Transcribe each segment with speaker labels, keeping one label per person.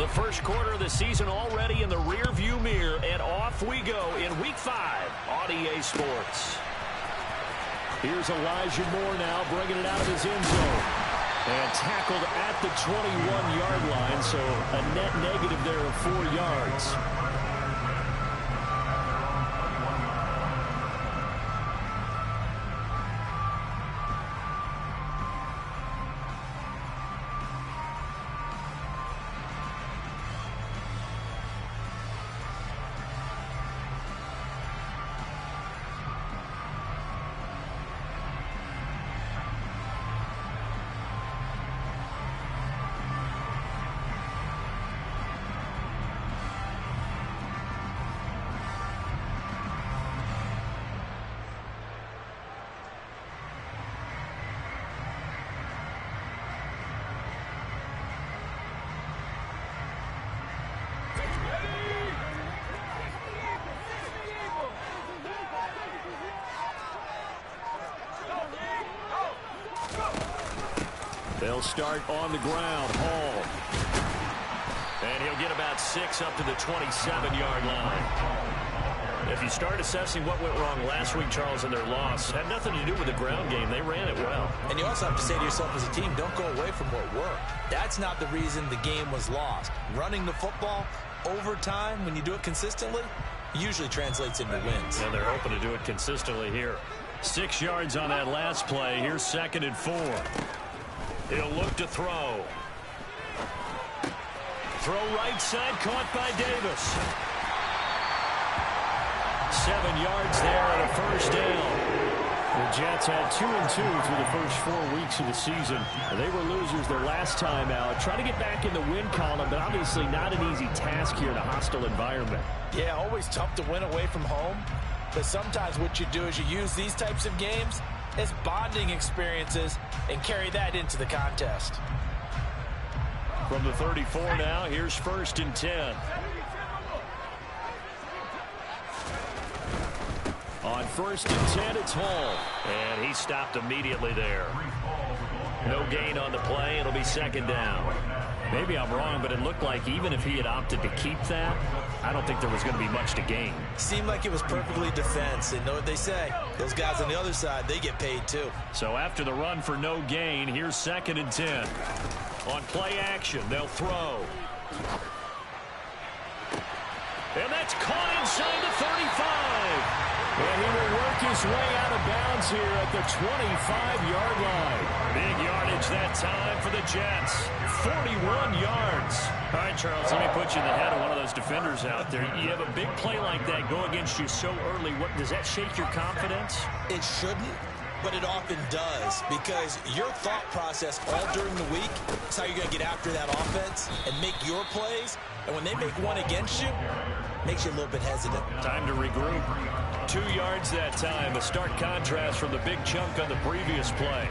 Speaker 1: The first quarter of the season already in the rearview mirror, and off we go in Week 5 on EA Sports. Here's Elijah Moore now bringing it out of his end zone. And tackled at the 21-yard line, so a net negative there of 4 yards. They'll start on the ground. Hall. And he'll get about 6 up to the 27-yard line. If you start assessing what went wrong last week, Charles, in their loss, had nothing to do with the ground game. They ran it well.
Speaker 2: And you also have to say to yourself as a team, don't go away from what worked. That's not the reason the game was lost. Running the football over time, when you do it consistently, usually translates into wins.
Speaker 1: And they're hoping to do it consistently here. 6 yards on that last play. Here's 2nd and 4. He'll look to throw. Throw right side, caught by Davis. 7 yards there and a first down. The Jets had 2-2 through the first 4 weeks of the season. They were losers their last time out. Trying to get back in the win column, but obviously not an easy task here in a hostile environment.
Speaker 2: Yeah, always tough to win away from home. But sometimes what you do is you use these types of games as bonding experiences and carry that into the contest.
Speaker 1: From the 34 now, here's 1st and 10. On 1st and 10, it's Hall. And he stopped immediately there. No gain on the play. It'll be 2nd down. Maybe I'm wrong, but it looked like even if he had opted to keep that, I don't think there was going to be much to gain.
Speaker 2: Seemed like it was perfectly defense. And know what they say? Those guys on the other side, they get paid too.
Speaker 1: So after the run for no gain, here's 2nd and 10. On play action, they'll throw. And that's caught inside the 35. And he will work his way out of bounds here at the 25-yard line. Big yardage that time for the Jets. 41 yards. All right, Charles, let me put you in the head of one of those defenders out there. You have a big play like that go against you so early. What does that shake your confidence?
Speaker 2: It shouldn't, but it often does, because your thought process all during the week is how you're going to get after that offense and make your plays. And when they make one against you, it makes you a little bit hesitant.
Speaker 1: Time to regroup. 2 yards that time. A stark contrast from the big chunk on the previous play.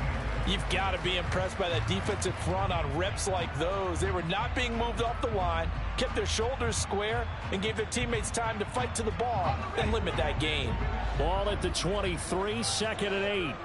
Speaker 3: You've got to be impressed by that defensive front on reps like those. They were not being moved off the line, kept their shoulders square, and gave their teammates time to fight to the ball and limit that gain.
Speaker 1: Ball at the 23, 2nd and 8.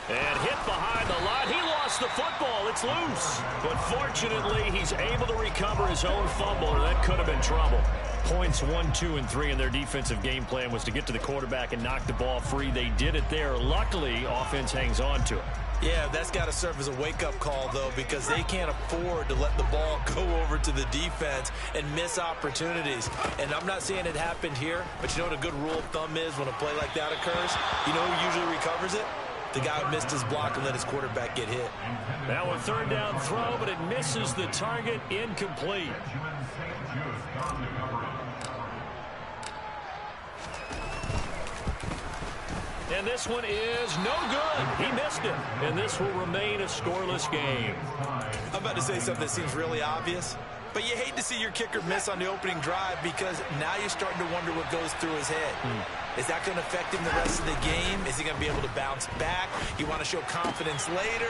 Speaker 1: And hit behind the line. He lost the football. It's loose. But fortunately, he's able to recover his own fumble, or that could have been trouble. Points 1, 2, and 3 in their defensive game plan was to get to the quarterback and knock the ball free. They did it there. Luckily, offense hangs on to it.
Speaker 2: Yeah, that's got to serve as a wake-up call, though, because they can't afford to let the ball go over to the defense and miss opportunities. And I'm not saying it happened here, but you know what a good rule of thumb is when a play like that occurs? You know who usually recovers it? The guy who missed his block and let his quarterback get hit.
Speaker 1: Now a 3rd down throw, but it misses the target. Incomplete. And this one is no good. He missed it. And this will remain a scoreless game.
Speaker 2: I'm about to say something that seems really obvious, but you hate to see your kicker miss on the opening drive because now you're starting to wonder what goes through his head. Is that going to affect him the rest of the game? Is he going to be able to bounce back? You want to show confidence later?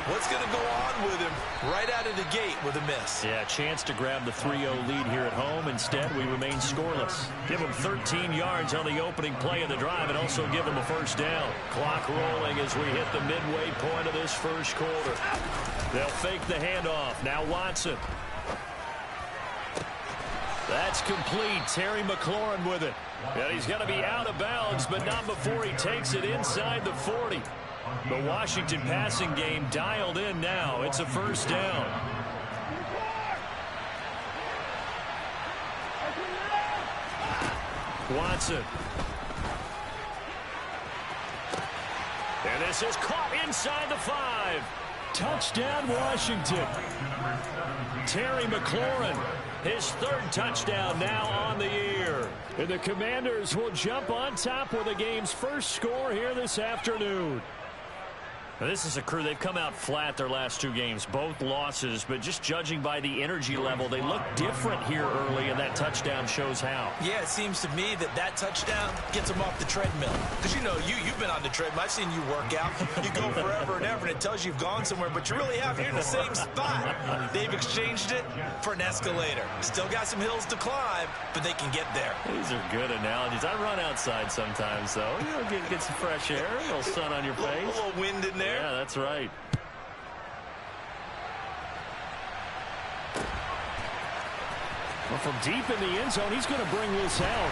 Speaker 2: What's going to go on with him right out of the gate with a miss?
Speaker 1: Yeah, chance to grab the 3-0 lead here at home. Instead, we remain scoreless. Give him 13 yards on the opening play of the drive and also give him a 1st down. Clock rolling as we hit the midway point of this first quarter. They'll fake the handoff. Now Watson. That's complete. Terry McLaurin with it. And he's going to be out of bounds, but not before he takes it inside the 40. The Washington passing game dialed in now. It's a first down. Watson. And this is caught inside the 5. Touchdown, Washington. Terry McLaurin, his third touchdown now on the year. And the Commanders will jump on top with the game's first score here this afternoon. Now, this is a crew, they've come out flat their last 2 games, both losses, but just judging by the energy level, they look different here early, and that touchdown shows how.
Speaker 2: Yeah, it seems to me that touchdown gets them off the treadmill. Because, you know, you've been on the treadmill. I've seen you work out. You go forever and ever, and it tells you you've gone somewhere, but you really have. You're in the same spot. They've exchanged it for an escalator. Still got some hills to climb, but they can get there.
Speaker 1: These are good analogies. I run outside sometimes, though. You know, get some fresh air, a little sun on your face.
Speaker 2: A little wind in there.
Speaker 1: Yeah, that's right. Well, from deep in the end zone, he's going to bring this out.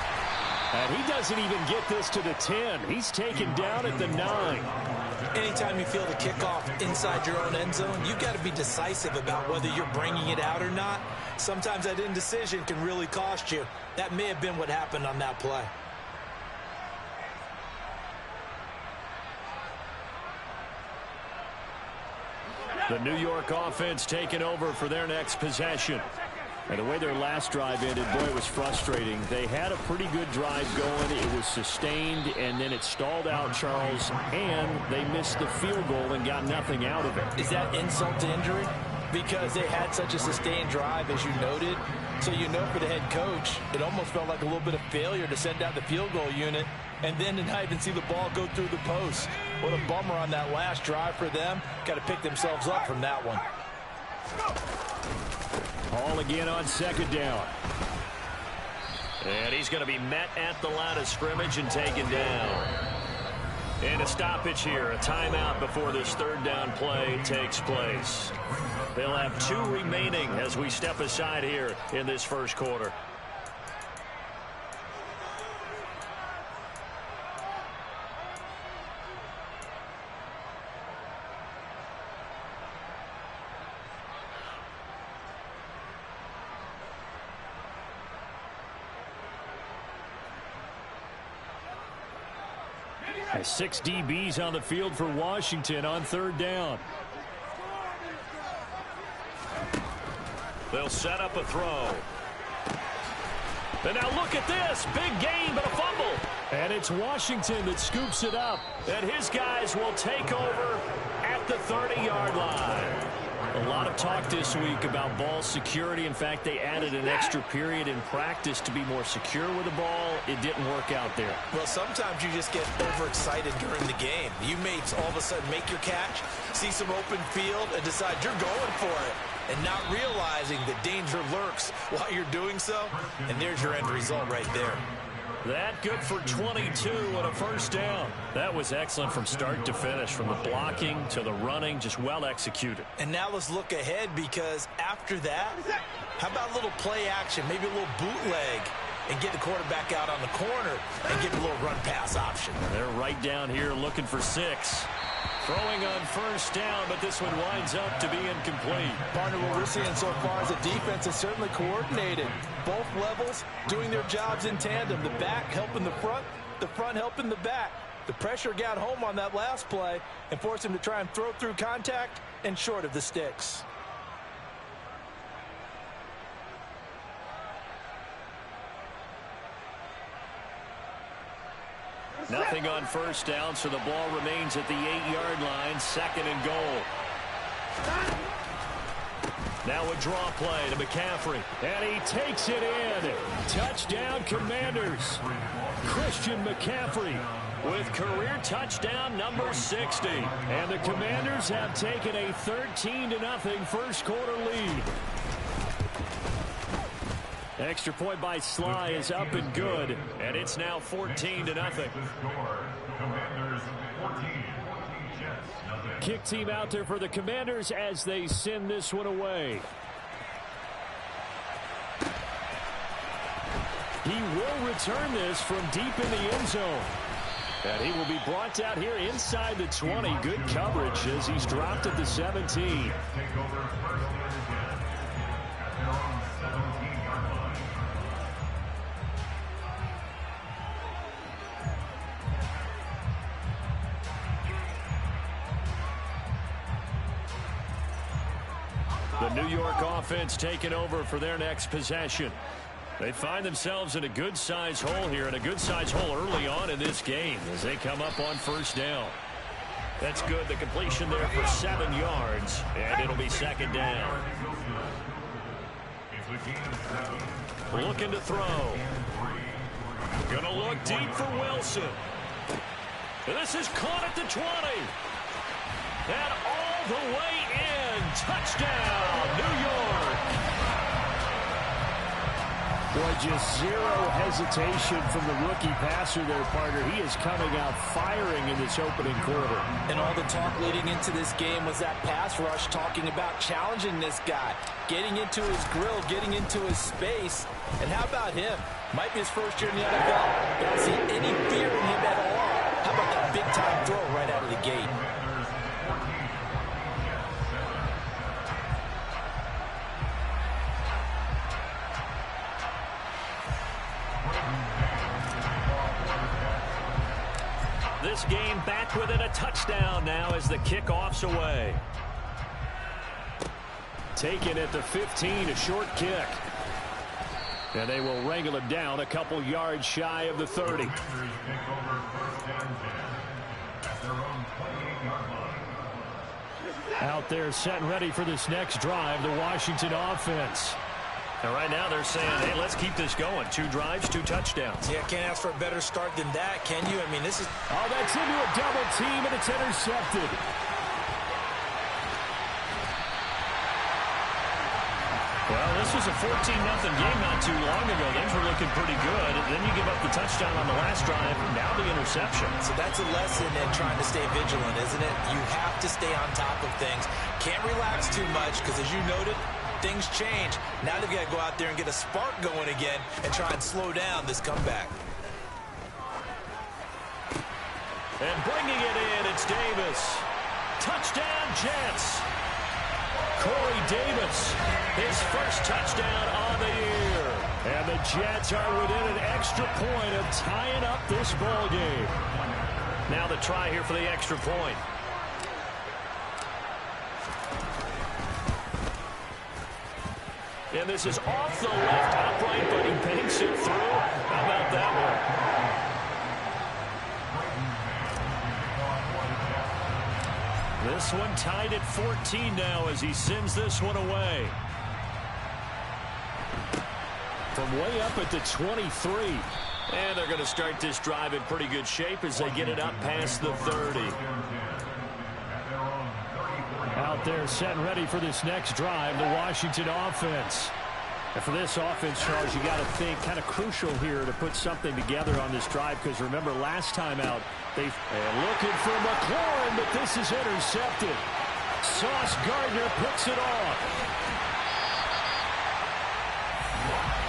Speaker 1: And he doesn't even get this to the 10. He's taken down at the 9.
Speaker 2: Anytime you feel the kickoff inside your own end zone, you've got to be decisive about whether you're bringing it out or not. Sometimes that indecision can really cost you. That may have been what happened on that play.
Speaker 1: The New York offense taking over for their next possession. And the way their last drive ended, boy, it was frustrating. They had a pretty good drive going. It was sustained, and then it stalled out, Charles, and they missed the field goal and got nothing out of it.
Speaker 3: Is that insult to injury? Because they had such a sustained drive, as you noted. So you know for the head coach, it almost felt like a little bit of failure to send out the field goal unit and then to not even see the ball go through the post. What a bummer on that last drive for them. Got to pick themselves up from that one.
Speaker 1: Hall again on second down. And he's going to be met at the line of scrimmage and taken down. And a stoppage here, a timeout before this third down play takes place. They'll have 2 remaining as we step aside here in this first quarter. Has 6 DBs on the field for Washington on third down. They'll set up a throw. And now look at this. Big gain, but a fumble. And it's Washington that scoops it up. And his guys will take over at the 30-yard line. A lot of talk this week about ball security. In fact, they added an extra period in practice to be more secure with the ball. It didn't work out there.
Speaker 2: Well, sometimes you just get overexcited during the game. You may all of a sudden make your catch, see some open field, and decide you're going for it, and not realizing that danger lurks while you're doing so. And there's your end result right there.
Speaker 1: That good for 22 and a first down. That was excellent from start to finish, from the blocking to the running, just well executed.
Speaker 2: And now let's look ahead, because after that, how about a little play action, maybe a little bootleg, and get the quarterback out on the corner and give a little run pass option.
Speaker 1: They're right down here looking for 6. Throwing on first down, but this one winds up to be incomplete.
Speaker 3: Partner, what we're seeing so far is the defense is certainly coordinated. Both levels doing their jobs in tandem. The back helping the front helping the back. The pressure got home on that last play and forced him to try and throw through contact and short of the sticks.
Speaker 1: Nothing on first down, so the ball remains at the 8-yard line, second and goal. Now a draw play to McCaffrey, and he takes it in. Touchdown, Commanders. Christian McCaffrey with career touchdown number 60. And the Commanders have taken a 13-0 first quarter lead. Extra point by Sly is up and good, and it's now 14-0.
Speaker 4: Commanders 14, Jets
Speaker 1: Kick team out there for the Commanders as they send this one away. He will return this from deep in the end zone. And he will be brought out here inside the 20. Good coverage as he's dropped at the 17. The New York offense taking over for their next possession. They find themselves in a good-sized hole here, and a good-sized hole early on in this game as they come up on first down. That's good. The completion there for 7 yards, and it'll be second down. Looking to throw. Gonna look deep for Wilson. This is caught at the 20. And all the way in. Touchdown, New York. Boy, just zero hesitation from the rookie passer there, partner. He is coming out firing in this opening quarter.
Speaker 3: And all the talk leading into this game was that pass rush, talking about challenging this guy, getting into his grill, getting into his space. And how about him? Might be his first year in the NFL. Don't see any fear in him at all. How about that big-time throw right out of the gate?
Speaker 1: This game back within a touchdown now as the kickoff's away. Taken at the 15, a short kick. And they will wrangle it down a couple yards shy of the 30. Out there set and ready for this next drive, the Washington offense. And right now they're saying, hey, let's keep this going. 2 drives, 2 touchdowns.
Speaker 2: Yeah, can't ask for a better start than that, can you? I mean, this is...
Speaker 1: Oh, that's into a double team, and it's intercepted. Well, this was a 14-0 game not too long ago. Things were looking pretty good. And then you give up the touchdown on the last drive, now the interception.
Speaker 2: So that's a lesson in trying to stay vigilant, isn't it? You have to stay on top of things. Can't relax too much because, as you noted, things change. Now they've got to go out there and get a spark going again and try and slow down this comeback.
Speaker 1: And bringing it in, it's Davis. Touchdown, Jets. Corey Davis, his first touchdown on the year. And the Jets are within an extra point of tying up this ball game. Now the try here for the extra point. And this is off the left upright, but he banks it through. How about that one? This one tied at 14 now as he sends this one away. From way up at the 23. And they're going to start this drive in pretty good shape as they get it up past the 30. Out there set and ready for this next drive, the Washington offense. And for this offense, Charles, you got to think kind of crucial here to put something together on this drive, because remember last time out, they've looking for McLaurin, but this is intercepted. Sauce Gardner picks it off.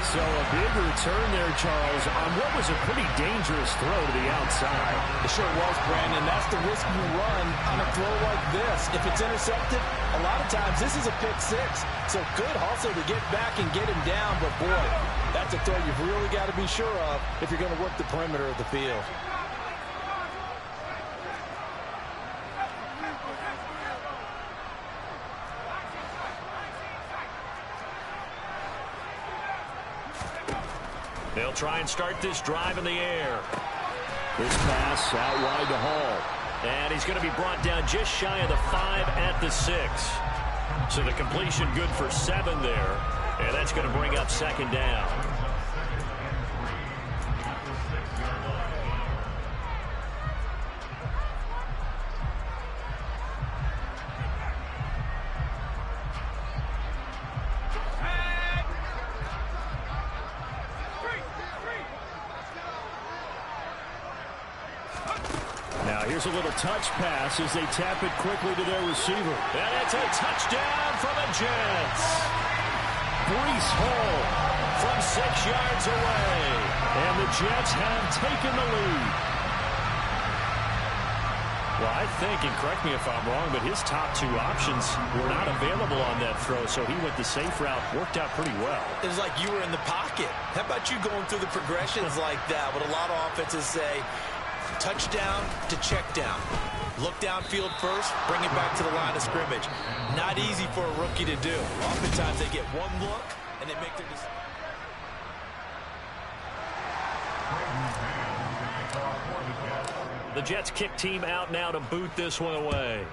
Speaker 1: So a big return there, Charles, on what was a pretty dangerous throw to the outside.
Speaker 3: It sure was, Brandon. That's the risk you run on a throw like this. If it's intercepted, a lot of times this is a pick 6. So good hustle to get back and get him down. But, boy, that's a throw you've really got to be sure of if you're going to work the perimeter of the field.
Speaker 1: They'll try and start this drive in the air. This pass out wide to Hall. And he's going to be brought down just shy of the 5 at the 6. So the completion good for 7 there. And that's going to bring up second down. Here's a little touch pass as they tap it quickly to their receiver. And it's a touchdown for the Jets. Breece Hall from 6 yards away. And the Jets have taken the lead. Well, I think, and correct me if I'm wrong, but his top 2 options were not available on that throw, so he went the safe route. Worked out pretty well.
Speaker 2: It was like you were in the pocket. How about you going through the progressions like that? What a lot of offenses say, touchdown to check down. Look downfield first, bring it back to the line of scrimmage. Not easy for a rookie to do. Oftentimes they get one look, and they make their decision.
Speaker 1: The Jets kick team out now to boot this one away.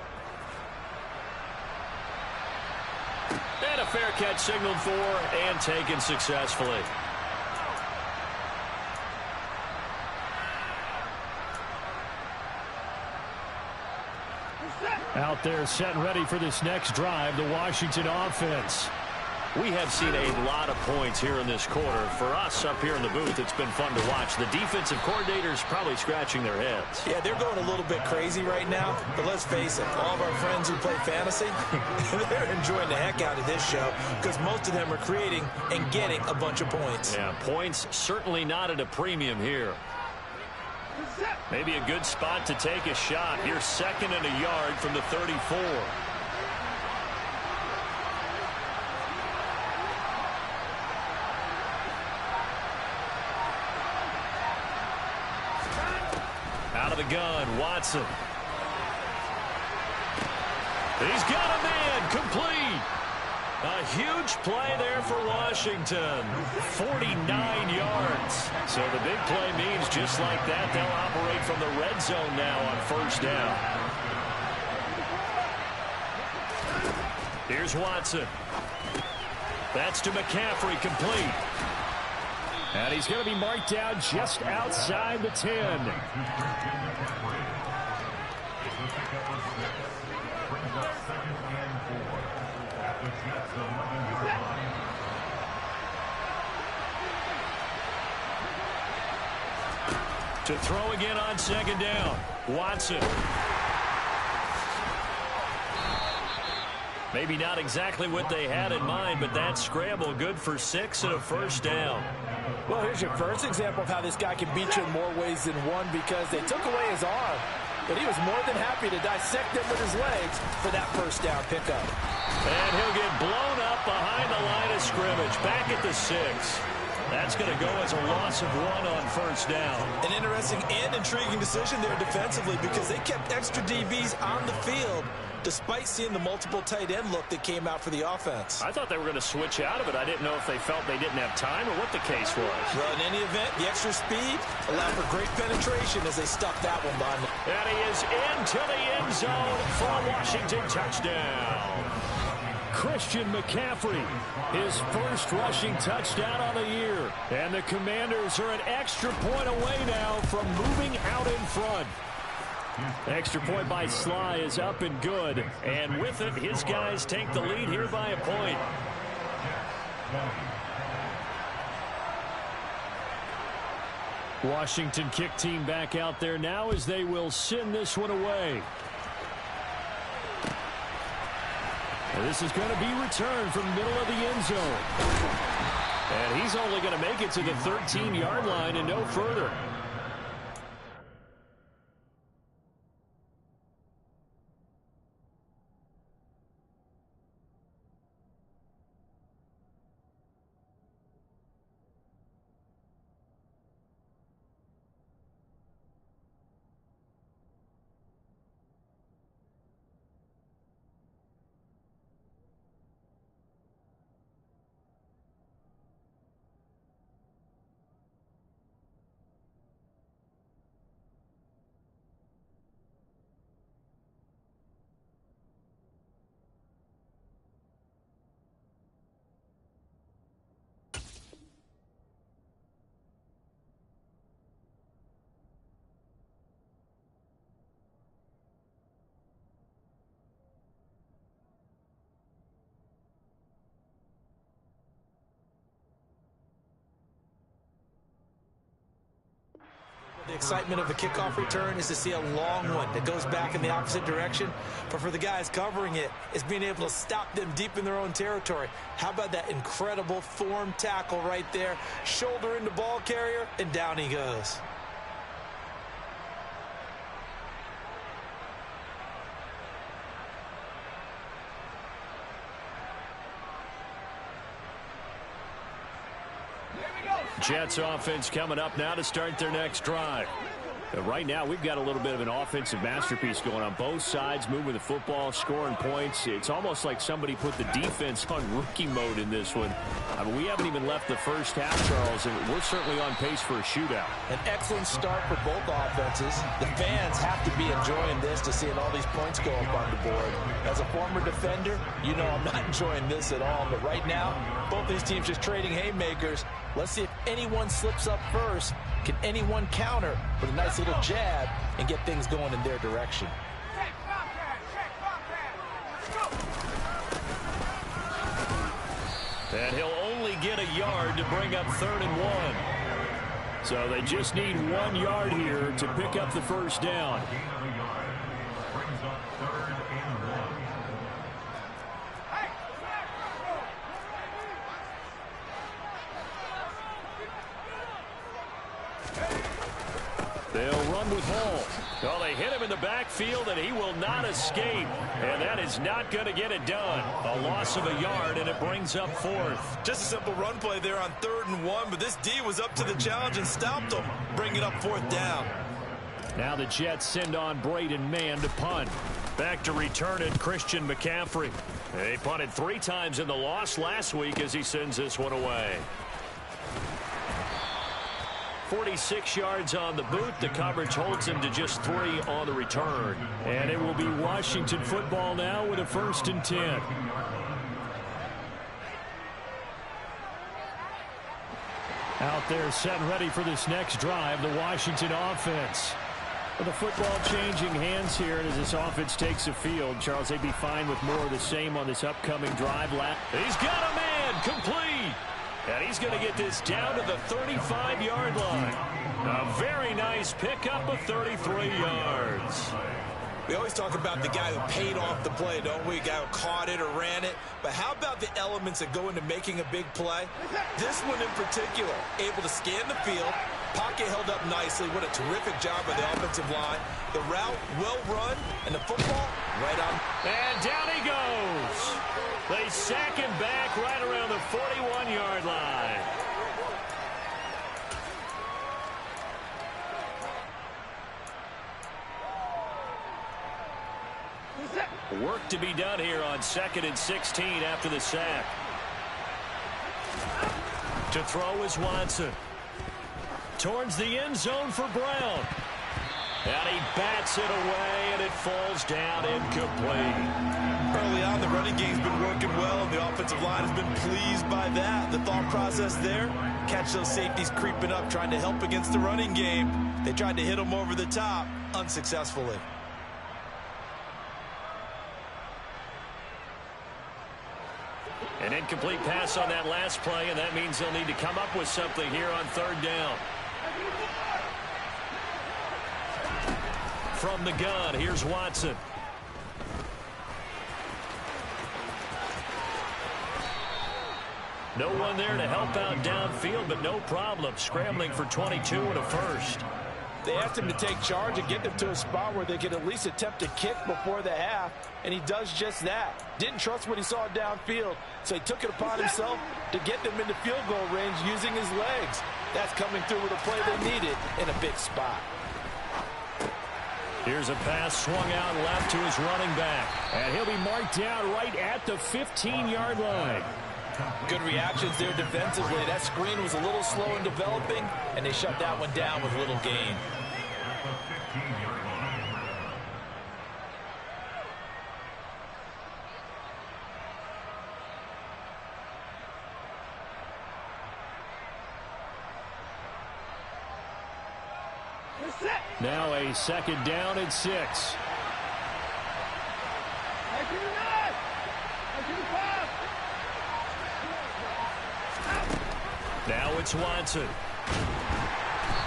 Speaker 1: And a fair catch signaled for and taken successfully. Out there set and ready for this next drive, the Washington offense. We have seen a lot of points here in this quarter. For us up here in the booth, it's been fun to watch. The defensive coordinators probably scratching their heads.
Speaker 2: Yeah, they're going a little bit crazy right now, but let's face it, all of our friends who play fantasy, they're enjoying the heck out of this show because most of them are creating and getting a bunch of points.
Speaker 1: Yeah, points certainly not at a premium here. Maybe a good spot to take a shot. Here's 2nd and a yard from the 34. Out of the gun, Watson. He's got a man, complete. A huge play there for Washington. 49 yards. So the big play means just like that, they'll operate from the red zone now on 1st down. Here's Watson. That's to McCaffrey, complete. And he's going to be marked down just outside the 10. To throw again on 2nd down. Watson. Maybe not exactly what they had in mind, but that scramble good for 6 and a 1st down.
Speaker 3: Well, here's your first example of how this guy can beat you in more ways than one because they took away his arm, but he was more than happy to dissect them with his legs for that 1st down pickup.
Speaker 1: And he'll get blown up behind the line of scrimmage, back at the 6. That's going to go as a loss of 1 on 1st down.
Speaker 2: An interesting and intriguing decision there defensively because they kept extra DBs on the field despite seeing the multiple tight end look that came out for the offense.
Speaker 1: I thought they were going to switch out of it. I didn't know if they felt they didn't have time or what the case was.
Speaker 2: Well, in any event, the extra speed allowed for great penetration as they stuffed that one behind.
Speaker 1: And he is into the end zone for a Washington touchdown. Christian McCaffrey, his first rushing touchdown on the year. And the Commanders are an extra point away now from moving out in front. Extra point by Sly is up and good. And with it, his guys take the lead here by a point. Washington kick team back out there now as they will send this one away. And this is going to be returned from the middle of the end zone. And he's only going to make it to the 13-yard line and no further.
Speaker 2: The excitement of a kickoff return is to see a long one that goes back in the opposite direction. But for the guys covering it, it's being able to stop them deep in their own territory. How about that incredible form tackle right there? Shoulder into ball carrier, and down he goes.
Speaker 1: Jets offense coming up now to start their next drive. Right now, we've got a little bit of an offensive masterpiece going on both sides, moving the football, scoring points. It's almost like somebody put the defense on rookie mode in this one. I mean, we haven't even left the first half, Charles, and we're certainly on pace for a shootout.
Speaker 3: An excellent start for both offenses. The fans have to be enjoying this to seeing all these points go up on the board. As a former defender, you know I'm not enjoying this at all. But right now, both these teams just trading haymakers. Let's see if anyone slips up first. Can anyone counter with a nice little jab and get things going in their direction?
Speaker 1: And he'll only get a yard to bring up 3rd and 1. So they just need 1 yard here to pick up the first down. They'll run with Hall. Well, they hit him in the backfield, and he will not escape. And that is not going to get it done. A loss of a yard, and it brings up 4th.
Speaker 2: Just a simple run play there on 3rd and 1, but this D was up to the challenge and stopped them, bringing up 4th down.
Speaker 1: Now the Jets send on Braden Mann to punt. Back to return it, Christian McCaffrey. They punted 3 times in the loss last week as he sends this one away. 46 yards on the boot. The coverage holds him to just 3 on the return. And it will be Washington football now with a 1st and 10. Out there set and ready for this next drive, the Washington offense. With the football changing hands here, and as this offense takes the field, Charles, they'd be fine with more of the same on this upcoming drive. He's got a man, complete. And he's going to get this down to the 35-yard line. A very nice pickup of 33 yards.
Speaker 2: We always talk about the guy who paid off the play, don't we? A guy who caught it or ran it. But how about the elements that go into making a big play? This one in particular, able to scan the field, pocket held up nicely. What a terrific job by the offensive line. The route well run, and the football right on.
Speaker 1: And down he goes. They sack him back right around the 41-yard line. Work to be done here on 2nd and 16 after the sack. To throw is Watson. Towards the end zone for Brown. And he bats it away, and it falls down incomplete.
Speaker 2: Early on, the running game's been working well, and the offensive line has been pleased by that. The thought process there, catch those safeties creeping up, trying to help against the running game. They tried to hit them over the top, unsuccessfully.
Speaker 1: An incomplete pass on that last play, and that means they'll need to come up with something here on 3rd down. From the gun, here's Watson. No one there to help out downfield, but no problem. Scrambling for 22 and a 1st.
Speaker 3: They asked him to take charge and get them to a spot where they could at least attempt a kick before the half, and he does just that. Didn't trust what he saw downfield, so he took it upon himself to get them into field goal range using his legs. That's coming through with a play they needed in a big spot.
Speaker 1: Here's a pass swung out left to his running back, and he'll be marked down right at the 15-yard line.
Speaker 3: Good reactions there defensively. That screen was a little slow in developing, and they shut that one down with little gain.
Speaker 1: Now a 2nd down and 6. Now it's Watson.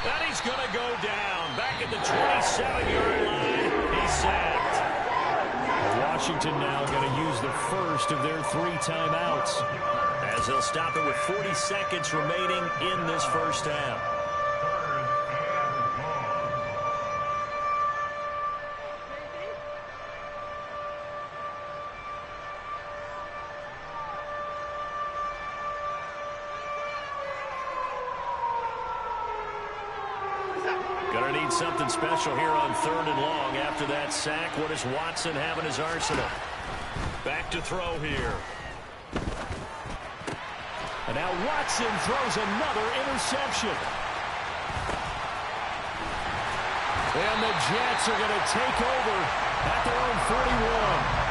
Speaker 1: And he's going to go down. Back at the 27-yard line. He's sacked. Washington now going to use the first of their 3 timeouts, as they'll stop it with 40 seconds remaining in this first half. Gonna need something special here on 3rd and long. After that sack, what does Watson have in his arsenal? Back to throw here. And now Watson throws another interception. And the Jets are going to take over at their own 41.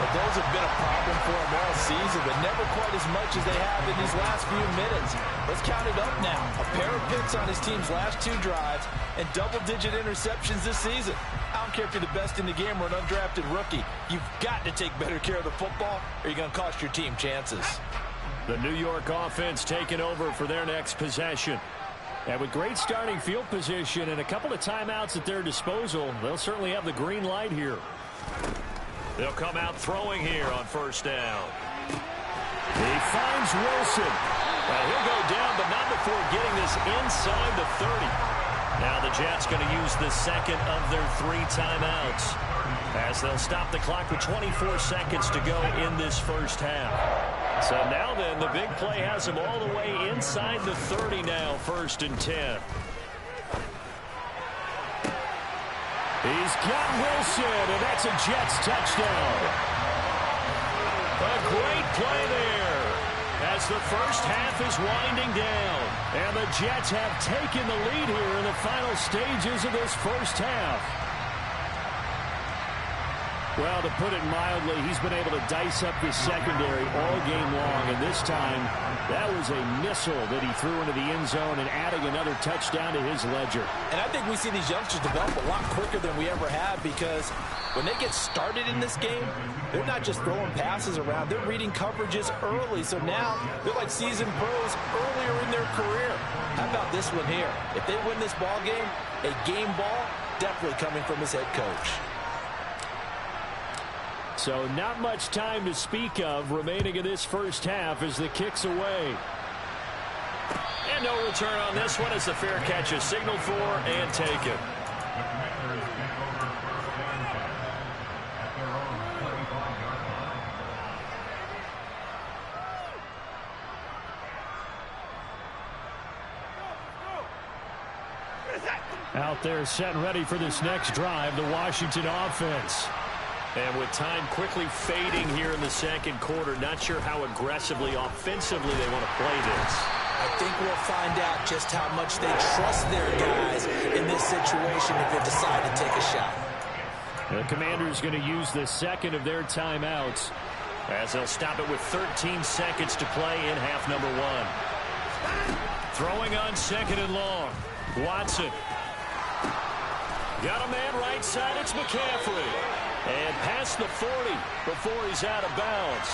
Speaker 3: But those have been a problem for them all season, but never quite as much as they have in these last few minutes. Let's count it up now. A pair of picks on his team's last 2 drives and double-digit interceptions this season. I don't care if you're the best in the game or an undrafted rookie. You've got to take better care of the football or you're going to cost your team chances.
Speaker 1: The New York offense taking over for their next possession. And with great starting field position and a couple of timeouts at their disposal, they'll certainly have the green light here. They'll come out throwing here on 1st down. He finds Wilson. Well, he'll go down, but not before getting this inside the 30. Now the Jets going to use the second of their 3 timeouts, as they'll stop the clock with 24 seconds to go in this first half. So now then, the big play has him all the way inside the 30 now, 1st and 10. He's got Wilson, and that's a Jets touchdown. A great play there as the first half is winding down. And the Jets have taken the lead here in the final stages of this first half. Well, to put it mildly, he's been able to dice up this secondary all game long. And this time, that was a missile that he threw into the end zone and adding another touchdown to his ledger.
Speaker 3: And I think we see these youngsters develop a lot quicker than we ever have, because when they get started in this game, they're not just throwing passes around. They're reading coverages early. So now they're like seasoned pros earlier in their career. How about this one here? If they win this ball game, a game ball definitely coming from his head coach.
Speaker 1: So not much time to speak of remaining in this first half as the kick's away. And no return on this one as the fair catch is signaled for and taken. Out there set and ready for this next drive, the Washington offense. And with time quickly fading here in the second quarter, not sure how aggressively, offensively they want to play this.
Speaker 2: I think we'll find out just how much they trust their guys in this situation if they decide to take a shot.
Speaker 1: The Commanders going to use the second of their timeouts, as they'll stop it with 13 seconds to play in half number 1. Throwing on 2nd and long. Watson. Got a man right side. It's McCaffrey. And past the 40 before he's out of bounds.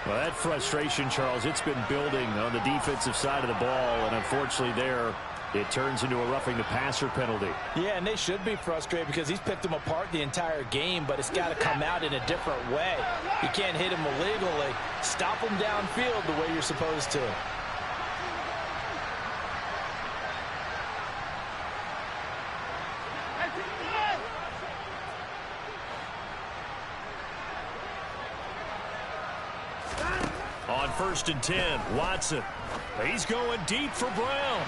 Speaker 1: Well, that frustration, Charles, it's been building on the defensive side of the ball. And unfortunately there, it turns into a roughing the passer penalty.
Speaker 3: Yeah, and they should be frustrated because he's picked them apart the entire game, but it's got to come out in a different way. You can't hit him illegally. Stop him downfield the way you're supposed to.
Speaker 1: On 1st and 10, Watson. He's going deep for Brown.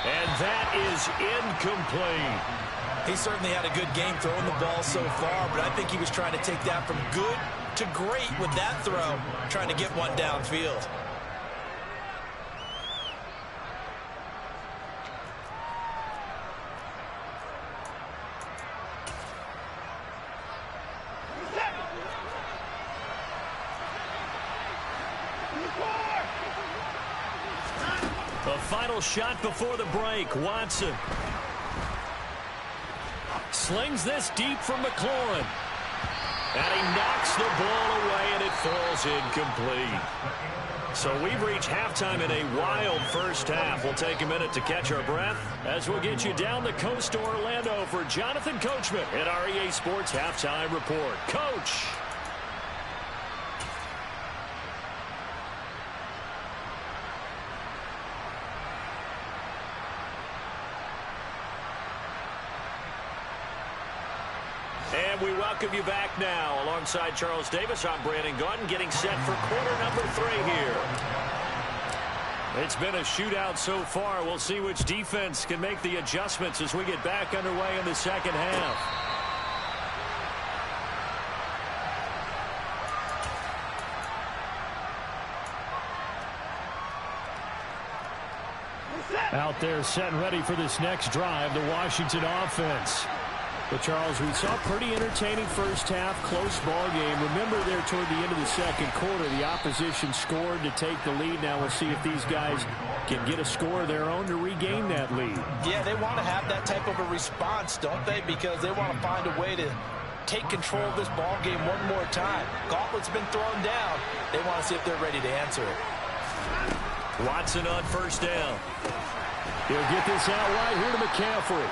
Speaker 1: And that is incomplete.
Speaker 2: He certainly had a good game throwing the ball so far, but I think he was trying to take that from good to great with that throw, trying to get one downfield.
Speaker 1: The final shot before the break, Watson. Slings this deep from McLaurin. And he knocks the ball away, and it falls incomplete. So we've reached halftime in a wild first half. We'll take a minute to catch our breath as we'll get you down the coast to Orlando for Jonathan Coachman at our EA Sports Halftime Report. Coach. And we welcome you back now. Alongside Charles Davis, I'm Brandon Gaudin, getting set for quarter number 3 here. It's been a shootout so far. We'll see which defense can make the adjustments as we get back underway in the second half. Out there set and ready for this next drive, the Washington offense. But, Charles, we saw a pretty entertaining first half, close ball game. Remember there toward the end of the second quarter, the opposition scored to take the lead. Now we'll see if these guys can get a score of their own to regain that lead.
Speaker 3: Yeah, they want to have that type of a response, don't they? Because they want to find a way to take control of this ball game one more time. Gauntlet's been thrown down. They want to see if they're ready to answer it.
Speaker 1: Watson on first down. He'll get this out right here to McCaffrey.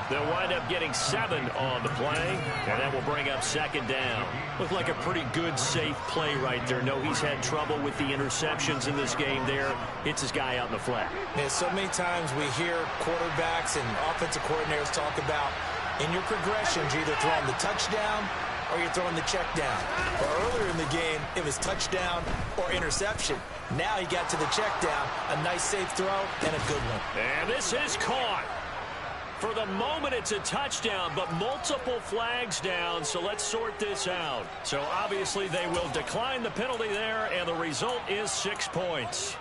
Speaker 1: They'll wind up getting 7 on the play, and that will bring up second down. Looked like a pretty good, safe play right there. No, he's had trouble with the interceptions in this game there. Hits his guy out in the flat.
Speaker 2: Yeah, so many times we hear quarterbacks and offensive coordinators talk about in your progressions, you're either throwing the touchdown or you're throwing the check down. But earlier in the game, it was touchdown or interception. Now he got to the check down, a nice safe throw, and a good one.
Speaker 1: And this is caught. For the moment, it's a touchdown, but multiple flags down, so let's sort this out. So obviously they will decline the penalty there, and the result is 6 points.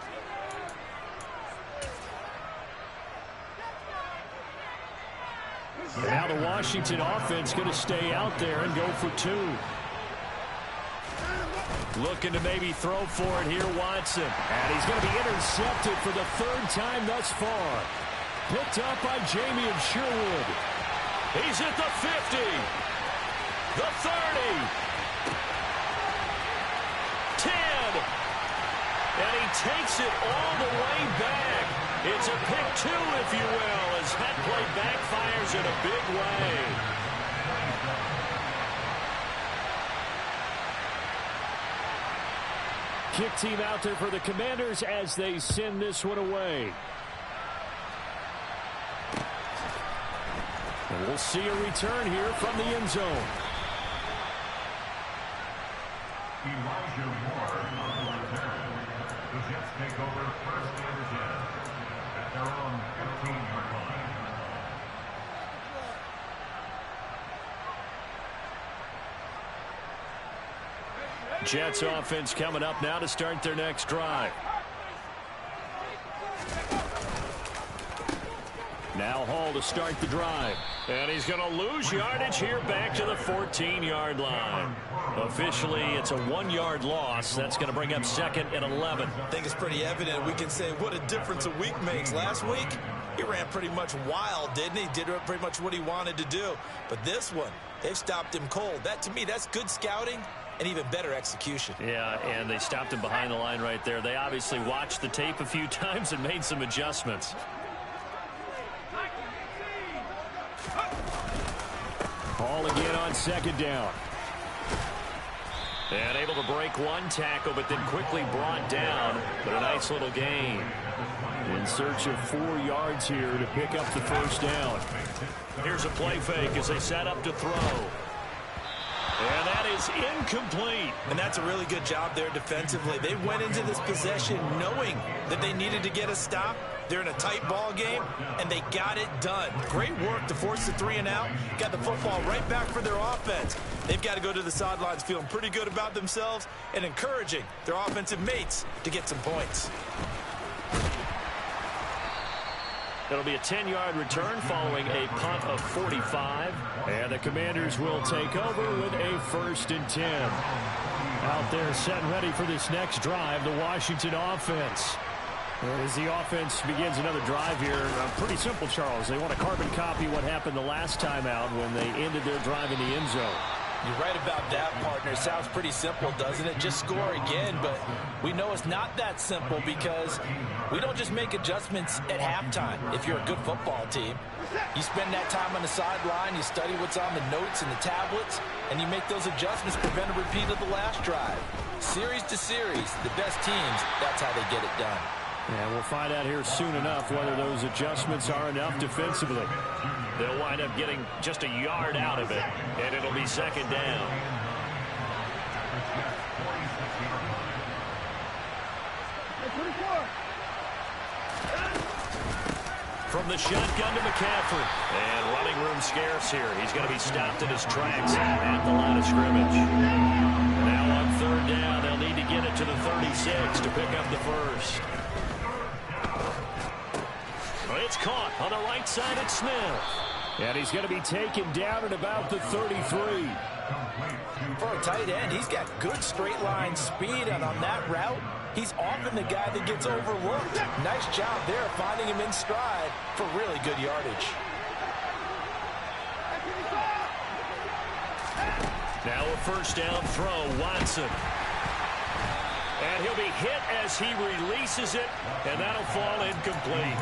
Speaker 1: Now the Washington offense going to stay out there and go for 2. Looking to maybe throw for it here, Watson. And he's going to be intercepted for the 3rd time thus far. Picked up by Jamie and Sherwood. He's at the 50. The 30. 10. And he takes it all the way back. It's a pick 2, if you will, as that play backfires in a big way. Kick team out there for the Commanders as they send this one away. And we'll see a return here from the end zone.
Speaker 4: Elijah Moore on the return. The Jets take over 1st and 10 at their own 15-yard line.
Speaker 1: Jets offense coming up now to start their next drive. Now Hall to start the drive. And he's going to lose yardage here back to the 14-yard line. Officially, it's a 1-yard loss. That's going to bring up 2nd and 11.
Speaker 2: I think it's pretty evident. We can say what a difference a week makes. Last week, he ran pretty much wild, didn't he? Did pretty much what he wanted to do. But this one, they've stopped him cold. That, to me, that's good scouting and even better execution.
Speaker 1: Yeah, and they stopped him behind the line right there. They obviously watched the tape a few times and made some adjustments. Hall again on 2nd down. And able to break one tackle, but then quickly brought down. But a nice little gain. In search of 4 yards here to pick up the 1st down. Here's a play fake as they set up to throw. And that is incomplete.
Speaker 2: And that's a really good job there defensively. They went into this possession knowing that they needed to get a stop. They're in a tight ball game, and they got it done. Great work to force the 3 and out. Got the football right back for their offense. They've got to go to the sidelines feeling pretty good about themselves and encouraging their offensive mates to get some points.
Speaker 1: It'll be a 10-yard return following a punt of 45. And the Commanders will take over with a 1st and 10. Out there set and ready for this next drive, the Washington offense. And as the offense begins another drive here, pretty simple, Charles. They want to carbon copy what happened the last time out when they ended their drive in the end zone.
Speaker 3: You're right about that, partner. It sounds pretty simple, doesn't it? Just score again, but we know it's not that simple because we don't just make adjustments at halftime if you're a good football team. You spend that time on the sideline, you study what's on the notes and the tablets, and you make those adjustments, prevent a repeat of the last drive. Series to series, the best teams, that's how they get it done.
Speaker 1: And we'll find out here soon enough whether those adjustments are enough defensively. They'll wind up getting just a yard out of it, and it'll be second down. From the shotgun to McCaffrey. And running room scarce here. He's going to be stopped in his tracks at the line of scrimmage. Now on third down, they'll need to get it to the 36 to pick up the first. It's caught on the right side at Smith. And he's going to be taken down at about the 33.
Speaker 3: For a tight end, he's got good straight line speed, and on that route, he's often the guy that gets overlooked. Nice job there finding him in stride for really good yardage.
Speaker 1: Now a first down throw, Watson. And he'll be hit as he releases it, and that'll fall incomplete.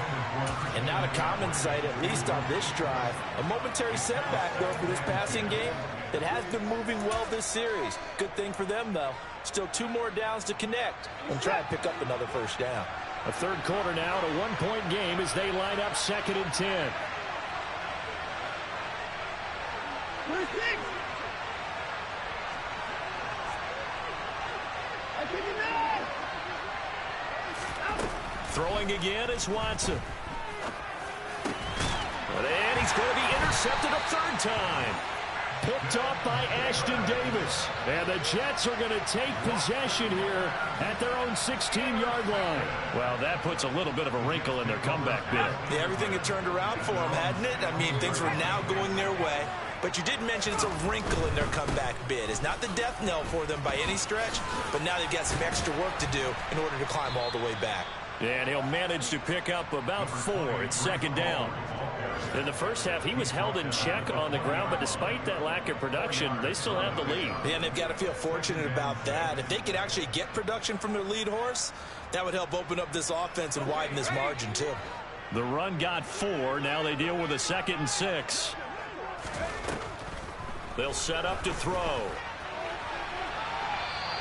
Speaker 3: And not a common sight, at least on this drive. A momentary setback, though, for this passing game. It has been moving well this series. Good thing for them, though. Still 2 more downs to connect and try and pick up another first down.
Speaker 1: A third quarter now, a 1-point game as they line up 2nd and 10. Throwing again is Watson. And he's going to be intercepted a third time. Picked off by Ashton Davis. And the Jets are going to take possession here at their own 16-yard line. Well, that puts a little bit of a wrinkle in their comeback bid.
Speaker 3: Yeah, everything had turned around for them, hadn't it? I mean, things were now going their way. But you did mention it's a wrinkle in their comeback bid. It's not the death knell for them by any stretch, but now they've got some extra work to do in order to climb all the way back.
Speaker 1: And he'll manage to pick up about 4. It's second down. In the first half, he was held in check on the ground, but despite that lack of production, they still have the lead.
Speaker 3: And they've got to feel fortunate about that. If they could actually get production from their lead horse, that would help open up this offense and widen this margin, too.
Speaker 1: The run got 4. Now they deal with a 2nd and 6. They'll set up to throw.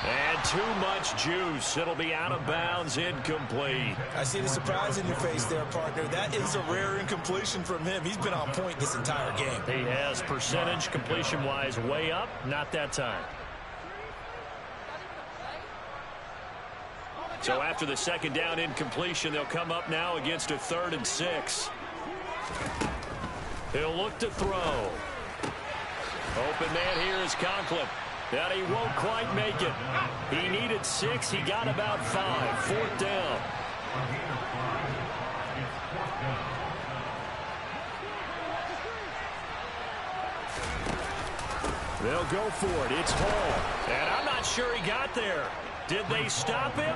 Speaker 1: And too much juice. It'll be out of bounds, incomplete.
Speaker 3: I see the surprise in your face there, partner. That is a rare incompletion from him. He's been on point this entire game.
Speaker 1: He has percentage completion-wise way up. Not that time. So after the second down incompletion, they'll come up now against a 3rd and 6. He'll look to throw. Open man here is Conklin. And he won't quite make it. He needed 6. He got about 5. 4th down. They'll go for it. It's Hall. And I'm not sure he got there. Did they stop him?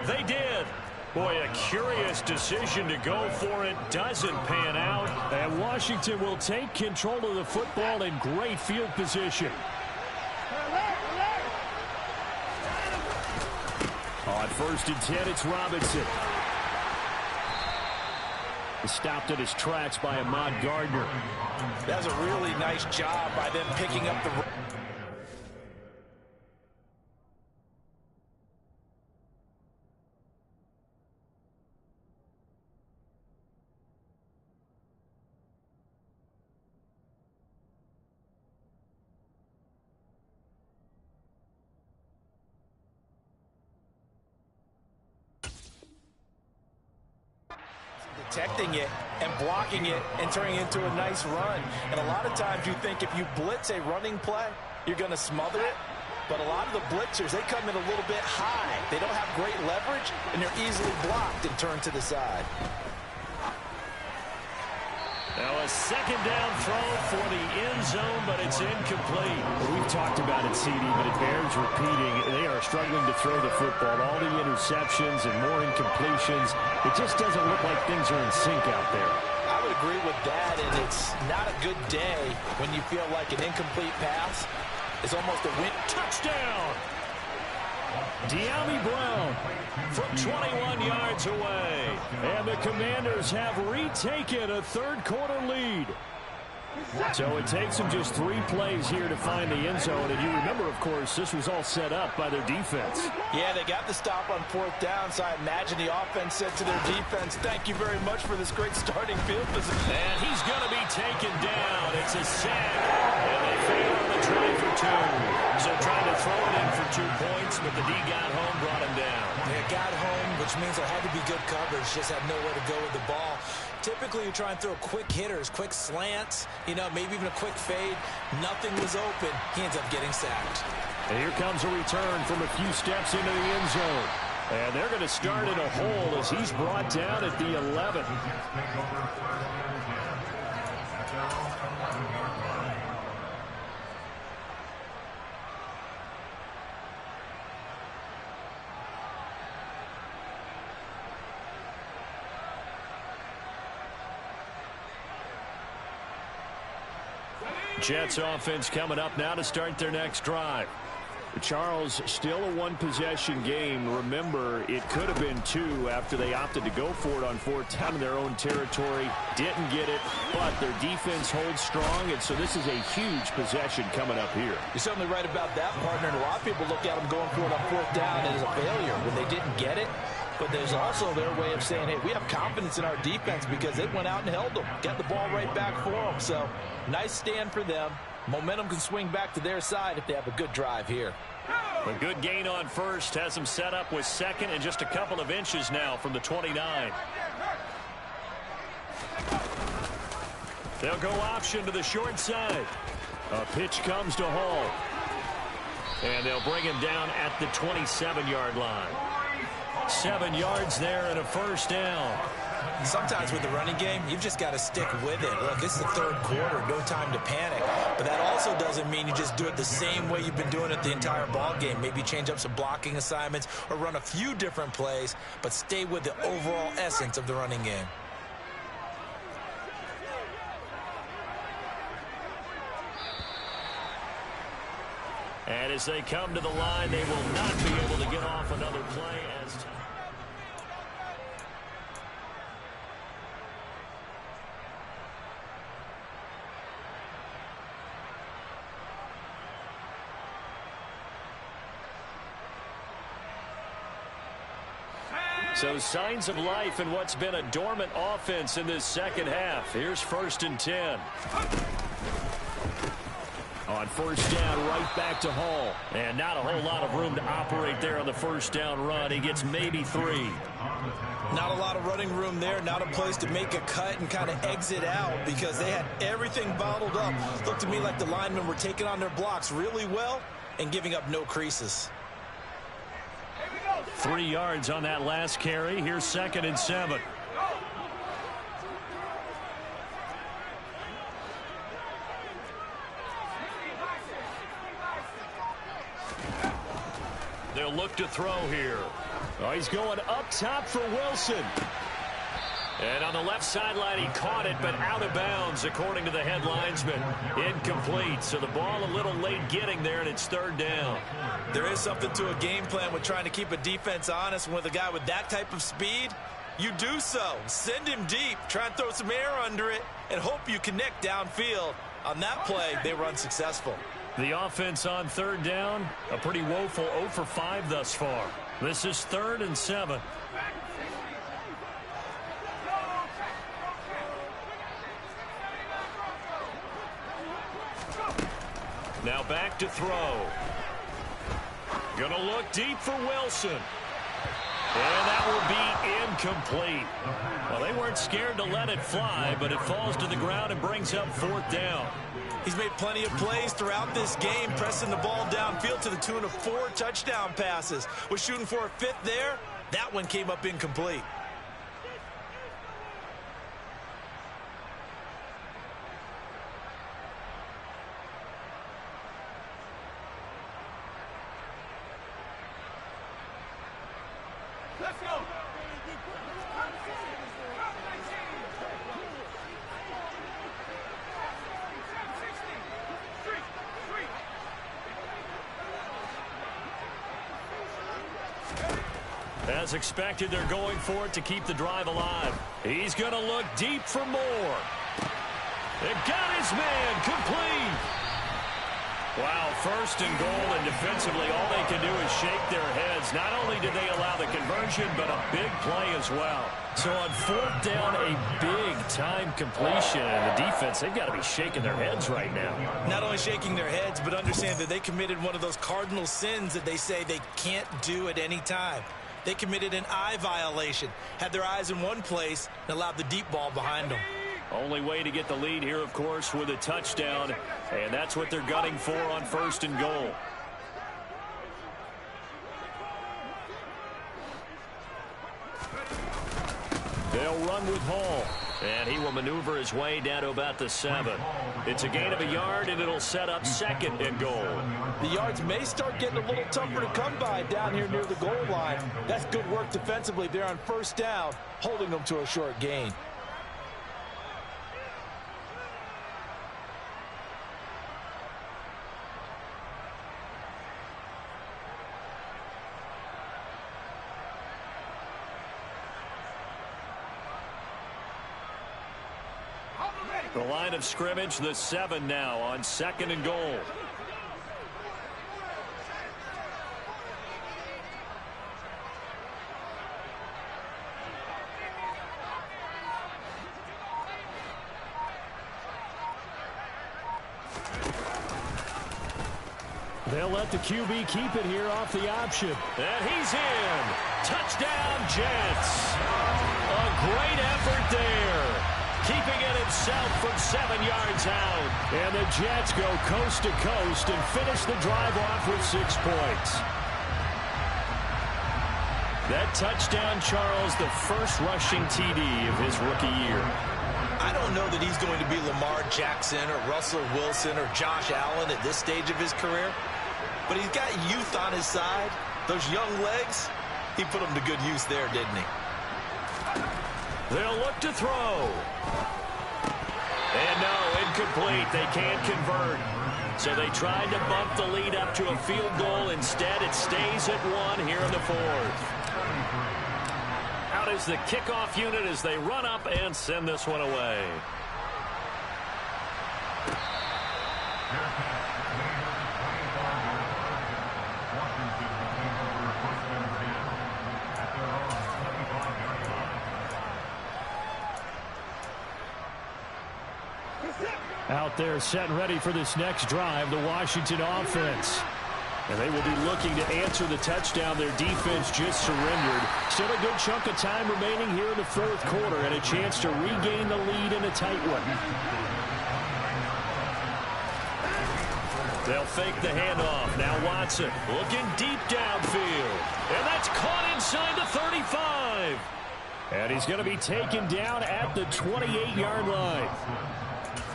Speaker 1: They did. Boy, a curious decision to go for it. Doesn't pan out. And Washington will take control of the football in great field position. On 1st and 10, it's Robinson. Stopped at his tracks by Ahmad Gardner.
Speaker 3: That's a really nice job by them picking up the... Protecting it and blocking it and turning it into a nice run. And a lot of times you think if you blitz a running play, you're going to smother it. But a lot of the blitzers, they come in a little bit high. They don't have great leverage, and they're easily blocked and turned to the side.
Speaker 1: Now a second down throw for the end zone, but it's incomplete.
Speaker 5: We've talked about it, CD, but it bears repeating. They are struggling to throw the football. All the interceptions and more incompletions. It just doesn't look like things are in sync out there.
Speaker 3: I would agree with that, and it's not a good day when you feel like an incomplete pass
Speaker 2: is almost a win.
Speaker 1: Touchdown! De'Ami Brown from 21 yards away. And the Commanders have retaken a third-quarter lead. So it takes them just 3 plays here to find the end zone. And you remember, of course, this was all set up by their defense.
Speaker 3: Yeah, they got the stop on 4th down, so I imagine the offense said to their defense, thank you very much for this great starting field position.
Speaker 1: And he's going to be taken down. It's a sack. And they fail on the try for 2. So trying to throw it in for 2 points, but the D got home, brought him down.
Speaker 2: They got home, which means there had to be good coverage. Just had nowhere to go with the ball. Typically, you try and throw quick hitters, quick slants, maybe even a quick fade. Nothing was open. He ends up getting sacked.
Speaker 1: And here comes a return from a few steps into the end zone. And they're going to start in a hole as he's brought down at the 11. Jets offense coming up now to start their next drive. Charles, still a 1-possession game. Remember, it could have been 2 after they opted to go for it on 4th down in their own territory. Didn't get it, but their defense holds strong, and so this is a huge possession coming up here.
Speaker 3: You're certainly right about that, partner. And a lot of people look at them going for it on 4th down as a failure when they didn't get it. But there's also their way of saying, hey, we have confidence in our defense because it went out and held them. Got the ball right back for them. So, nice stand for them. Momentum can swing back to their side if they have a good drive here.
Speaker 1: A good gain on first has them set up with second and just a couple of inches now from the 29. They'll go option to the short side. A pitch comes to Hall. And they'll bring him down at the 27-yard line. 7 yards there and a first down.
Speaker 2: Sometimes with the running game, you've just got to stick with it. Look, this is the 3rd quarter, no time to panic. But that also doesn't mean you just do it the same way you've been doing it the entire ball game. Maybe change up some blocking assignments or run a few different plays, but stay with the overall essence of the running game.
Speaker 1: And as they come to the line, they will not be able to get off another play as so signs of life in what's been a dormant offense in this second half. Here's 1st and 10. On 1st down, right back to Hall. And not a whole lot of room to operate there on the 1st down run. He gets maybe 3.
Speaker 2: Not a lot of running room there. Not a place to make a cut and kind of exit out because they had everything bottled up. Looked to me like the linemen were taking on their blocks really well and giving up no creases.
Speaker 1: 3 yards on that last carry. Here's 2nd and 7. They'll look to throw here. Oh, he's going up top for Wilson. And on the left sideline, he caught it, but out of bounds, according to the head linesman. Incomplete. So the ball a little late getting there, and it's 3rd down.
Speaker 2: There is something to a game plan with trying to keep a defense honest. With a guy with that type of speed, you do so. Send him deep. Try and throw some air under it and hope you connect downfield. On that play, they were unsuccessful.
Speaker 1: The offense on 3rd down, a pretty woeful 0 for 5 thus far. This is 3rd and 7. Now back to throw. Gonna look deep for Wilson. And that will be incomplete. Well, they weren't scared to let it fly, but it falls to the ground and brings up 4th down.
Speaker 2: He's made plenty of plays throughout this game, pressing the ball downfield to the tune of 4 touchdown passes. Was shooting for a 5th there. That one came up incomplete.
Speaker 6: Let's go.
Speaker 1: As expected, they're going for it to keep the drive alive. He's going to look deep for more. It got his man complete. Wow, first and goal, and defensively, all they can do is shake their heads. Not only did they allow the conversion, but a big play as well. So on fourth down, a big-time completion, and the defense, they've got to be shaking their heads right now.
Speaker 2: Not only shaking their heads, but understand that they committed one of those cardinal sins that they say they can't do at any time. They committed an eye violation, had their eyes in one place, and allowed the deep ball behind them.
Speaker 1: Only way to get the lead here, of course, with a touchdown, and that's what they're gunning for on first and goal. They'll run with Hall, and he will maneuver his way down to about the 7. It's a gain of a yard, and it'll set up second and goal.
Speaker 3: The yards may start getting a little tougher to come by down here near the goal line. That's good work defensively there on first down, holding them to a short gain.
Speaker 1: The line of scrimmage, the 7 now on second and goal. They'll let the QB keep it here off the option. And he's in. Touchdown, Jets. A great effort there. Keeping it himself from 7 yards out. And the Jets go coast to coast and finish the drive off with 6 points. That touchdown, Charles, the first rushing TD of his rookie year.
Speaker 2: I don't know that he's going to be Lamar Jackson or Russell Wilson or Josh Allen at this stage of his career. But he's got youth on his side. Those young legs, he put them to good use there, didn't he?
Speaker 1: They'll look to throw. And no, incomplete. They can't convert. So they tried to bump the lead up to a field goal. Instead, it stays at 1 here in the 4th. Out is the kickoff unit as they run up and send this one away. Out there set and ready for this next drive, the Washington offense. And they will be looking to answer the touchdown their defense just surrendered. Still a good chunk of time remaining here in the 4th quarter and a chance to regain the lead in a tight one. They'll fake the handoff. Now Watson looking deep downfield. And that's caught inside the 35. And he's going to be taken down at the 28-yard line.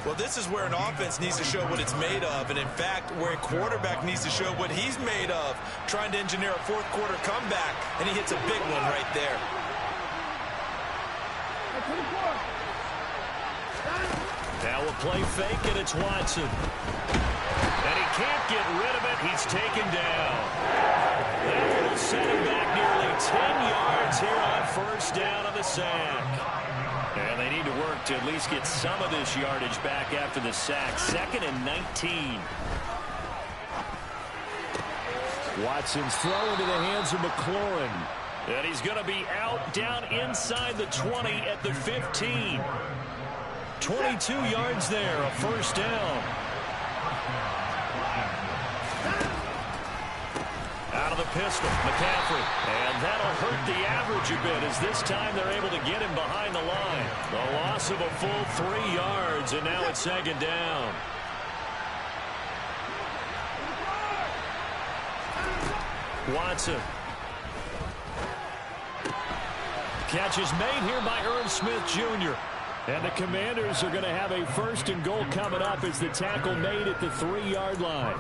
Speaker 2: Well, this is where an offense needs to show what it's made of, and in fact, where a quarterback needs to show what he's made of, trying to engineer a 4th quarter comeback, and he hits a big one right there.
Speaker 1: Now a play fake, and it's Watson. And he can't get rid of it. He's taken down. That will set him back nearly 10 yards here on first down on the sack. And they need to work to at least get some of this yardage back after the sack. 2nd and 19. Watson's throw into the hands of McLaurin. And he's going to be out down inside the 20 at the 15. 22 yards there, a first down. Out of the pistol, McCaffrey. And that'll hurt the average a bit as this time they're able to get him behind the line. The loss of a full 3 yards, and now it's 2nd down. Watson. Catch is made here by Irv Smith Jr. And the Commanders are going to have a first and goal coming up as the tackle made at the 3-yard line.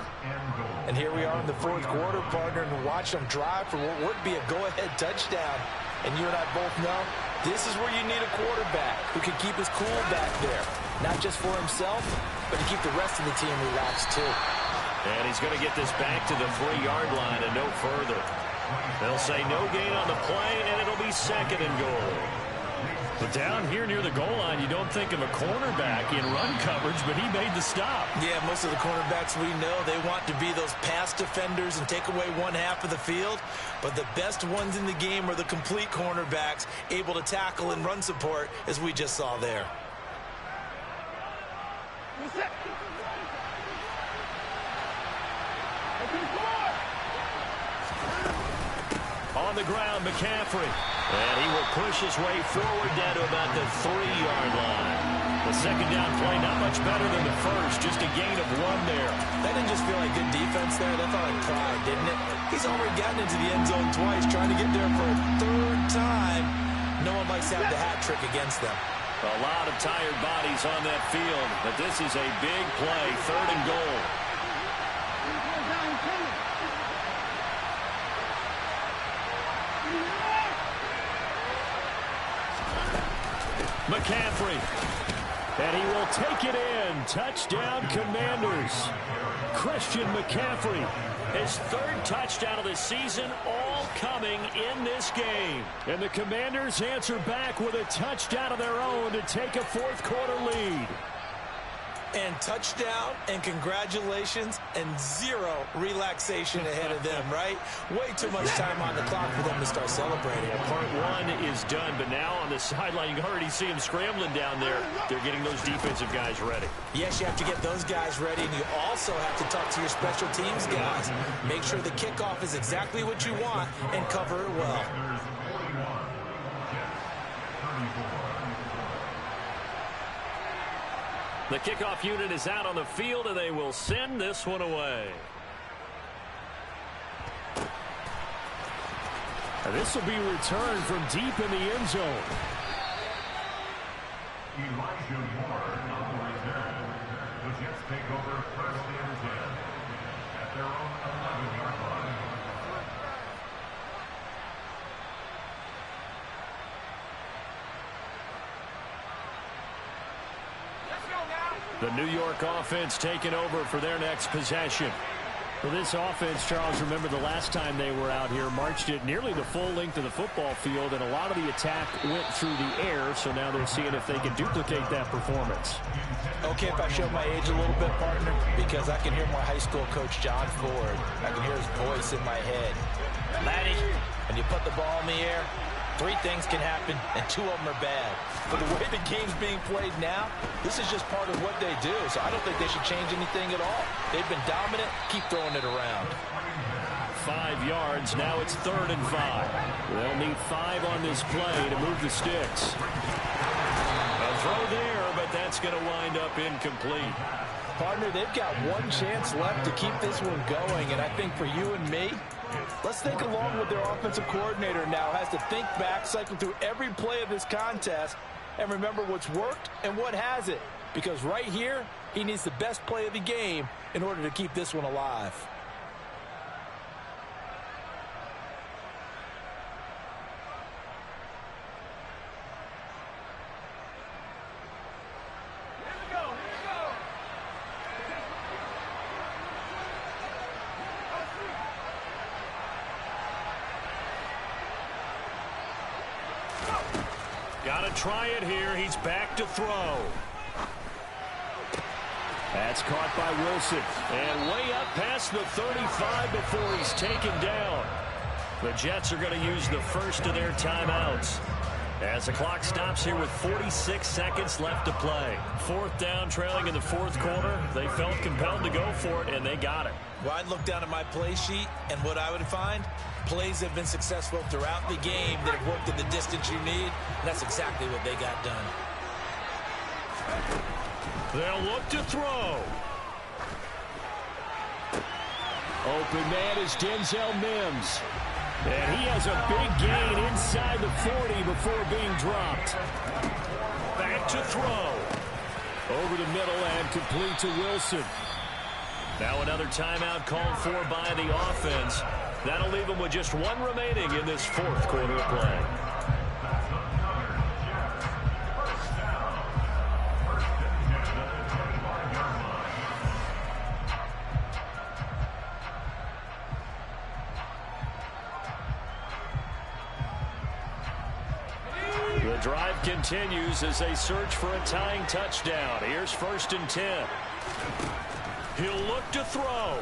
Speaker 3: And here we are in the 4th quarter, partner, and watch them drive for what would be a go-ahead touchdown. And you and I both know this is where you need a quarterback who can keep his cool back there. Not just for himself, but to keep the rest of the team relaxed too.
Speaker 1: And he's going to get this back to the 3-yard line and no further. They'll say no gain on the play, and it'll be 2nd and goal. But down here near the goal line, you don't think of a cornerback in run coverage, but he made the stop.
Speaker 2: Yeah, most of the cornerbacks we know, they want to be those pass defenders and take away one half of the field. But the best ones in the game are the complete cornerbacks, able to tackle and run support, as we just saw there.
Speaker 1: On the ground, McCaffrey. And he will push his way forward down to about the 3-yard line. The second down play not much better than the first, just a gain of 1 there.
Speaker 2: That didn't just feel like good defense there. That felt like pride, didn't it? He's already gotten into the end zone twice, trying to get there for a 3rd time. No one likes to have the hat trick against them.
Speaker 1: A lot of tired bodies on that field, but this is a big play, 3rd and goal. McCaffrey. And he will take it in. Touchdown, Commanders. Christian McCaffrey. His 3rd touchdown of the season, all coming in this game. And the Commanders answer back with a touchdown of their own to take a 4th quarter lead.
Speaker 2: And touchdown, and congratulations, and 0 relaxation ahead of them, right? Way too much time on the clock for them to start celebrating.
Speaker 1: Part 1 is done, but now on the sideline, you can already see them scrambling down there. They're getting those defensive guys ready.
Speaker 2: Yes, you have to get those guys ready, and you also have to talk to your special teams guys. Make sure the kickoff is exactly what you want and cover it well.
Speaker 1: The kickoff unit is out on the field, and they will send this one away. And this will be returned from deep in the end zone.
Speaker 4: Elijah Moore on the return. The Jets take over 1st and 10 at their own 11-yard line.
Speaker 1: The New York offense taking over for their next possession. For this offense, Charles, remember the last time they were out here, marched it nearly the full length of the football field, and a lot of the attack went through the air, so now they're seeing if they can duplicate that performance.
Speaker 2: Okay, if I show my age a little bit, partner, because I can hear my high school coach, John Ford. I can hear his voice in my head. Laddie, when you put the ball in the air, 3 things can happen, and 2 of them are bad. But the way the game's being played now, this is just part of what they do. So I don't think they should change anything at all. They've been dominant. Keep throwing it around.
Speaker 1: 5 yards. Now it's 3rd and 5. They'll need 5 on this play to move the sticks. A throw there, but that's going to wind up incomplete.
Speaker 2: Partner, they've got 1 chance left to keep this one going. And I think for you and me, let's think along with their offensive coordinator now has to think back, cycle through every play of this contest, and remember what's worked and what hasn't. Because right here, he needs the best play of the game in order to keep this one alive.
Speaker 1: Got to try it here. He's back to throw. That's caught by Wilson. And way up past the 35 before he's taken down. The Jets are going to use the first of their timeouts as the clock stops here with 46 seconds left to play. 4th down, trailing in the 4th quarter. They felt compelled to go for it, and they got it.
Speaker 2: Well, I'd look down at my play sheet, and what I would find, plays have been successful throughout the game that have worked in the distance you need, and that's exactly what they got done.
Speaker 1: They'll look to throw. Open man is Denzel Mims. And he has a big gain inside the 40 before being dropped. Back to throw. Over the middle and complete to Wilson. Now another timeout called for by the offense. That'll leave them with just 1 remaining in this 4th quarter of play. drive continues as they search for a tying touchdown. Here's 1st and 10. He'll look to throw.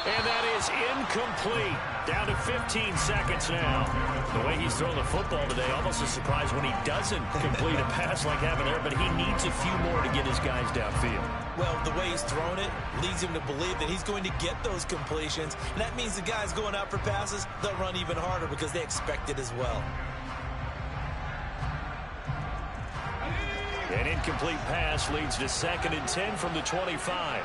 Speaker 1: And that is incomplete. Down to 15 seconds now. The way he's thrown the football today, almost a surprise when he doesn't complete a pass like happened there, but he needs a few more to get his guys downfield.
Speaker 2: Well, the way he's thrown it leads him to believe that he's going to get those completions, and that means the guys going out for passes, they'll run even harder because they expect it as well.
Speaker 1: An incomplete pass leads to 2nd and 10 from the 25.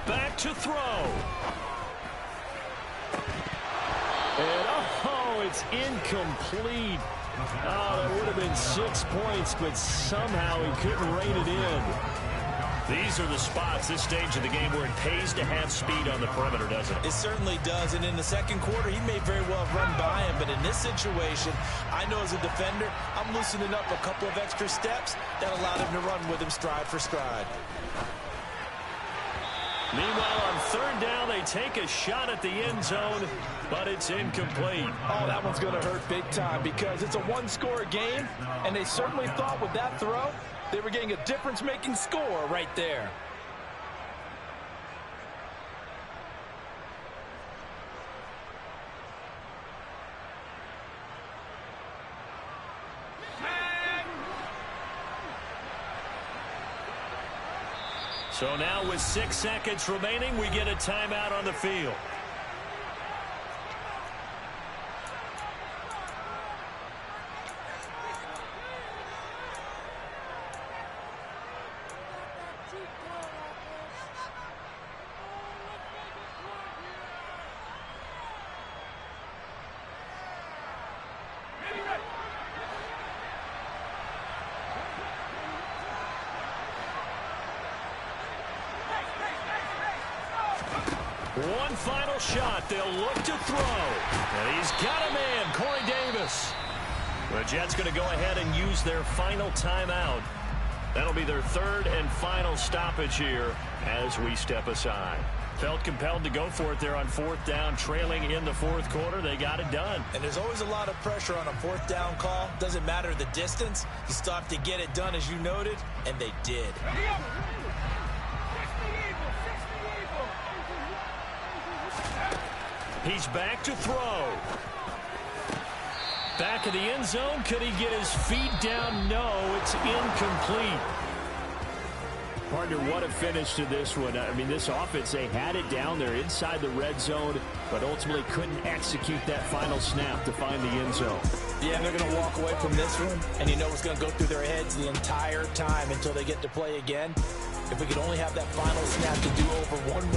Speaker 1: Back to throw. And it's incomplete. That would have been 6 points, but somehow he couldn't rein it in. These are the spots, this stage of the game, where it pays to have speed on the perimeter, doesn't it?
Speaker 2: It certainly does, and in the second quarter, he may very well have run by him, but in this situation, I know as a defender, I'm loosening up a couple of extra steps that allowed him to run with him stride for stride.
Speaker 1: Meanwhile, on 3rd down, they take a shot at the end zone, but it's incomplete.
Speaker 3: Oh, that one's going to hurt big time because it's a one-score game, and they certainly thought with that throw they were getting a difference-making score right there.
Speaker 1: So now with 6 seconds remaining, we get a timeout on the field. One final shot. They'll look to throw. And he's got a man, Corey Davis. The Jets going to go ahead and use their final timeout. That'll be their 3rd and final stoppage here as we step aside. Felt compelled to go for it there on 4th down, trailing in the 4th quarter. They got it done.
Speaker 2: And there's always a lot of pressure on a 4th down call. Doesn't matter the distance. You still have to get it done, as you noted, and they did.
Speaker 1: He's back to throw. Back of the end zone. Could he get his feet down? No, it's incomplete. Partner, what a finish to this one. I mean, this offense, they had it down there inside the red zone, but ultimately couldn't execute that final snap to find the end zone.
Speaker 3: Yeah, they're going to walk away from this one, and you know what's going to go through their heads the entire time until they get to play again. If we could only have that final snap to do over one more.